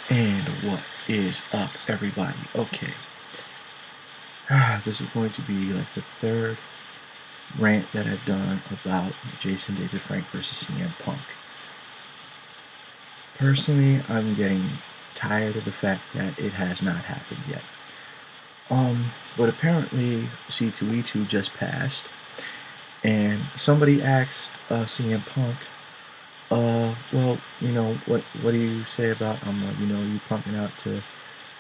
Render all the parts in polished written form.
And what is up, everybody? Okay, this is going to be like the third rant that I've done about Jason David Frank versus CM Punk. Personally, I'm getting tired of the fact that it has not happened yet. But apparently C2E2 just passed, and somebody asked CM Punk, well, what do you say about you punking out to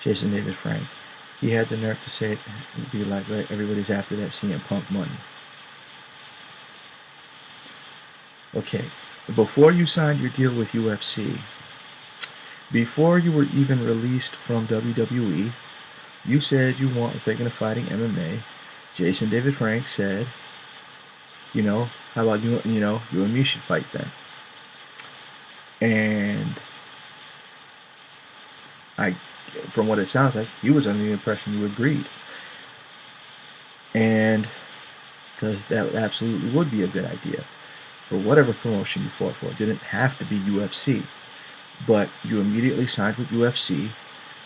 Jason David Frank? He had the nerve to say it, be like, right, everybody's after that CM Punk money. Okay, before you signed your deal with UFC, before you were even released from WWE, you said you weren't thinking of fighting MMA. Jason David Frank said, how about you and me should fight then. And from what it sounds like, he was under the impression you agreed. And because that absolutely would be a good idea for whatever promotion you fought for. It didn't have to be UFC, but you immediately signed with UFC,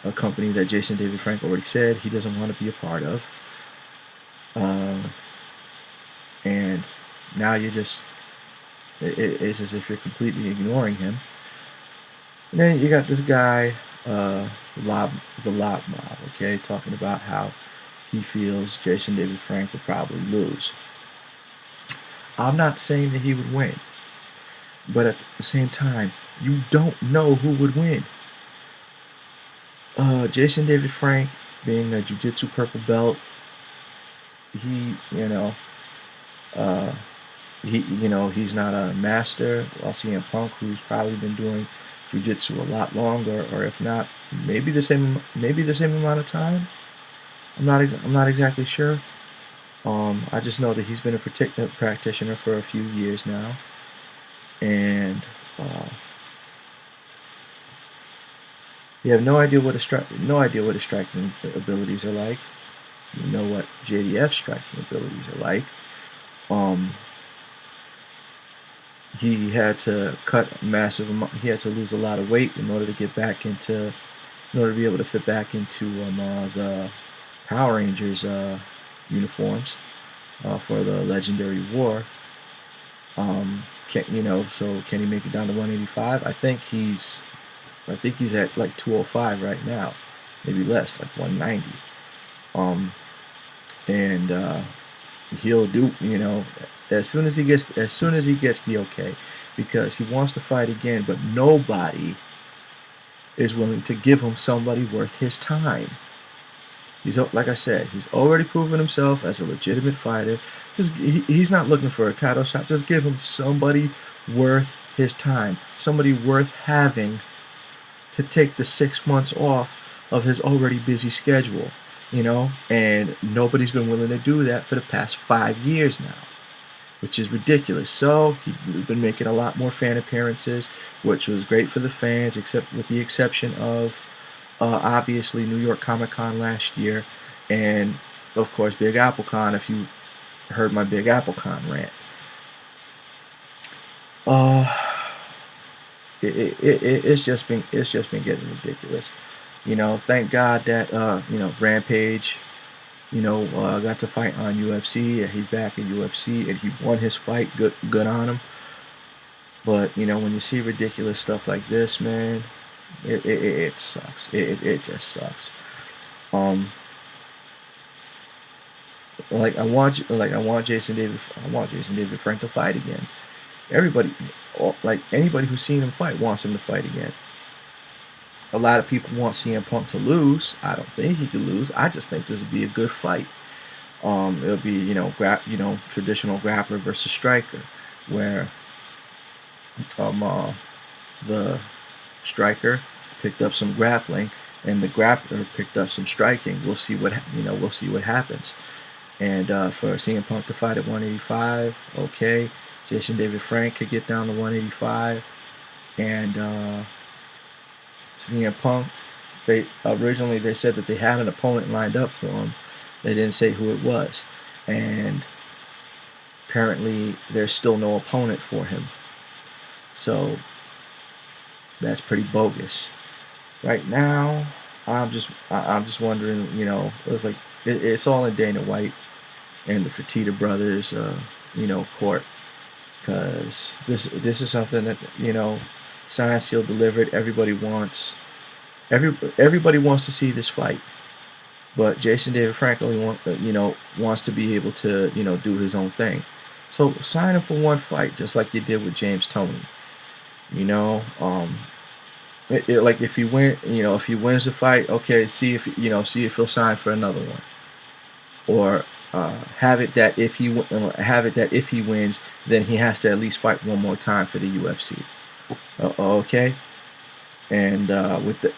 a company that Jason David Frank already said he doesn't want to be a part of. And now it's as if you're completely ignoring him. And then you got this guy, the Lob Mob, okay, talking about how he feels Jason David Frank would probably lose. I'm not saying that he would win, but at the same time, you don't know who would win. Jason David Frank, being a jiu-jitsu purple belt, he's not a master. While CM Punk, who's probably been doing jiu-jitsu a lot longer, or if not, maybe the same amount of time. I'm not exactly sure. I just know that he's been a practitioner for a few years now, and you have no idea what his striking abilities are like. You know what JDF striking abilities are like. He had to he had to lose a lot of weight in order to be able to fit back into the Power Rangers uniforms for the Legendary War. Can he make it down to 185? I think he's at like 205 right now, maybe less, like 190. And he'll do, as soon as he gets the okay, because he wants to fight again, but nobody is willing to give him somebody worth his time. Like I said, he's already proven himself as a legitimate fighter. He's not looking for a title shot. Just give him somebody worth his time, somebody worth having to take the 6 months off of his already busy schedule, and nobody's been willing to do that for the past 5 years now, which is ridiculous. So he's been making a lot more fan appearances, which was great for the fans, with the exception of obviously New York Comic Con last year, and of course Big Apple Con, if you heard my Big Apple Con rant. It's just been getting ridiculous. Thank God that Rampage got to fight on UFC. He's back in UFC, and he won his fight. Good on him. But when you see ridiculous stuff like this, man, it sucks. It just sucks. I want Jason David Frank to fight again. Anybody who's seen him fight wants him to fight again. A lot of people want CM Punk to lose. I don't think he could lose. I just think this would be a good fight. It'll be traditional grappler versus striker, where the striker picked up some grappling and the grappler picked up some striking. We'll see what happens. And for CM Punk to fight at 185, okay. Jason David Frank could get down to 185, and CM Punk, they said that they had an opponent lined up for him. They didn't say who it was, and apparently there's still no opponent for him. So that's pretty bogus. right now, I'm just wondering. It's like it's all in Dana White and the Fertitta brothers, court, because this is something that signed, sealed, delivered. Everybody wants to see this fight, but Jason David Frank only wants to be able to do his own thing. So sign him for one fight, just like you did with James Toney. You know, like if he wins the fight, okay, see if he'll sign for another one, or have it that if he wins, then he has to at least fight one more time for the UFC. Okay, and with the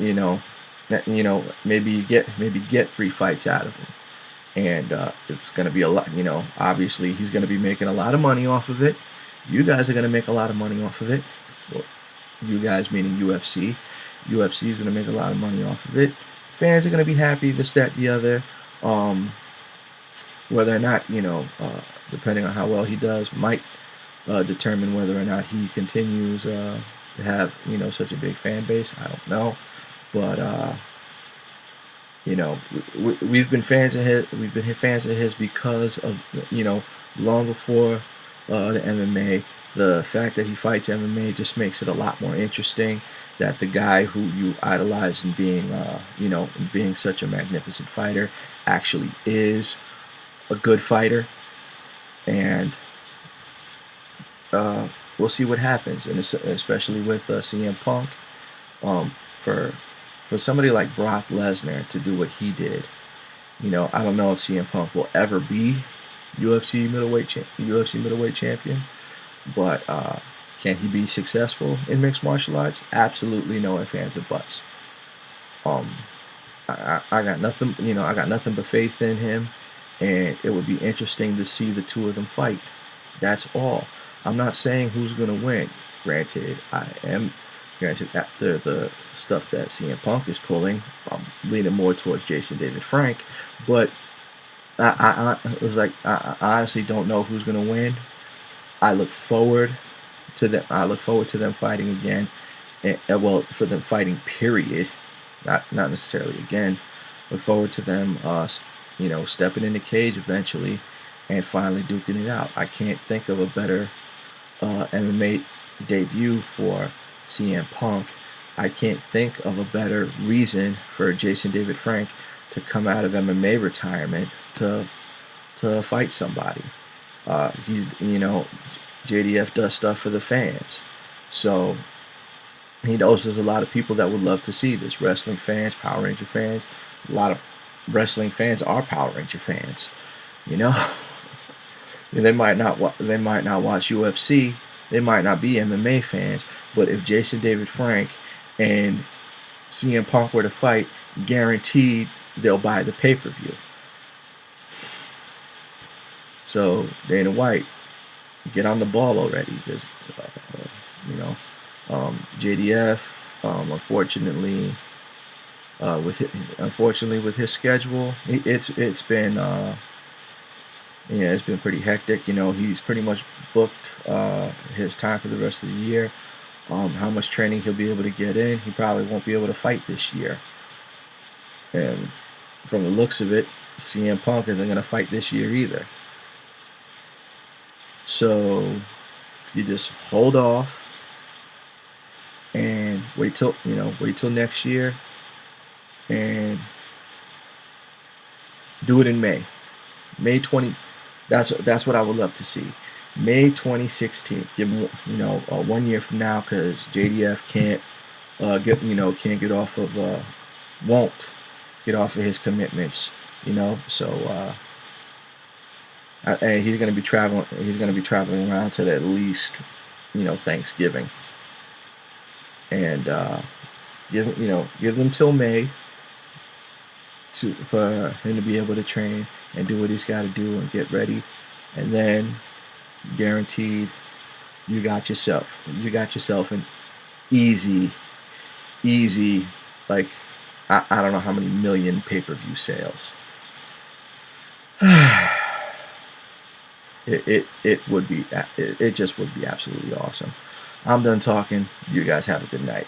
maybe get 3 fights out of him, and it's going to be a lot. Obviously he's going to be making a lot of money off of it. You guys are going to make a lot of money off of it. Well, you guys meaning UFC. UFC is going to make a lot of money off of it. Fans are going to be happy. This, that, the other. Whether or not depending on how well he does, might determine whether or not he continues to have such a big fan base. I don't know, but we've been fans of his. We've been fans of his because of long before the MMA. The fact that he fights MMA just makes it a lot more interesting. That the guy who you idolize in being being such a magnificent fighter actually is a good fighter, and we'll see what happens, and especially with CM Punk, for somebody like Brock Lesnar to do what he did. I don't know if CM Punk will ever be UFC middleweight champion, but can he be successful in mixed martial arts? Absolutely, no ifs, ands, or buts. I got nothing, I got nothing but faith in him, and it would be interesting to see the two of them fight. That's all. I'm not saying who's going to win. Granted, after the stuff that CM Punk is pulling, I'm leaning more towards Jason David Frank, but I honestly don't know who's going to win. I look forward to them fighting again, and well, for them fighting, period. Not necessarily again. Look forward to them, stepping in the cage eventually, and finally duking it out. I can't think of a better MMA debut for CM Punk. I can't think of a better reason for Jason David Frank to come out of MMA retirement to fight somebody. JDF does stuff for the fans, so he knows there's a lot of people that would love to see this. Wrestling fans, Power Ranger fans. A lot of wrestling fans are Power Ranger fans. They might not watch UFC. They might not be MMA fans. But if Jason David Frank and CM Punk were to fight, guaranteed they'll buy the pay-per-view. So Dana White, get on the ball already. There's, JDF, unfortunately, with his schedule, it's been pretty hectic. He's pretty much booked his time for the rest of the year. How much training he'll be able to get in, he probably won't be able to fight this year. And from the looks of it, CM Punk isn't going to fight this year either. So you just hold off and wait till next year, and do it in May 20. That's what I would love to see. May 2016. Give him 1 year from now, because JDF can't get off of won't get off of his commitments. So and he's going to be traveling. He's going to be traveling around to at least Thanksgiving, and give them till May for him to be able to train and do what he's got to do and get ready, and then guaranteed you got yourself an easy, like I don't know how many million pay-per-view sales. It just would be absolutely awesome. I'm done talking. You guys have a good night.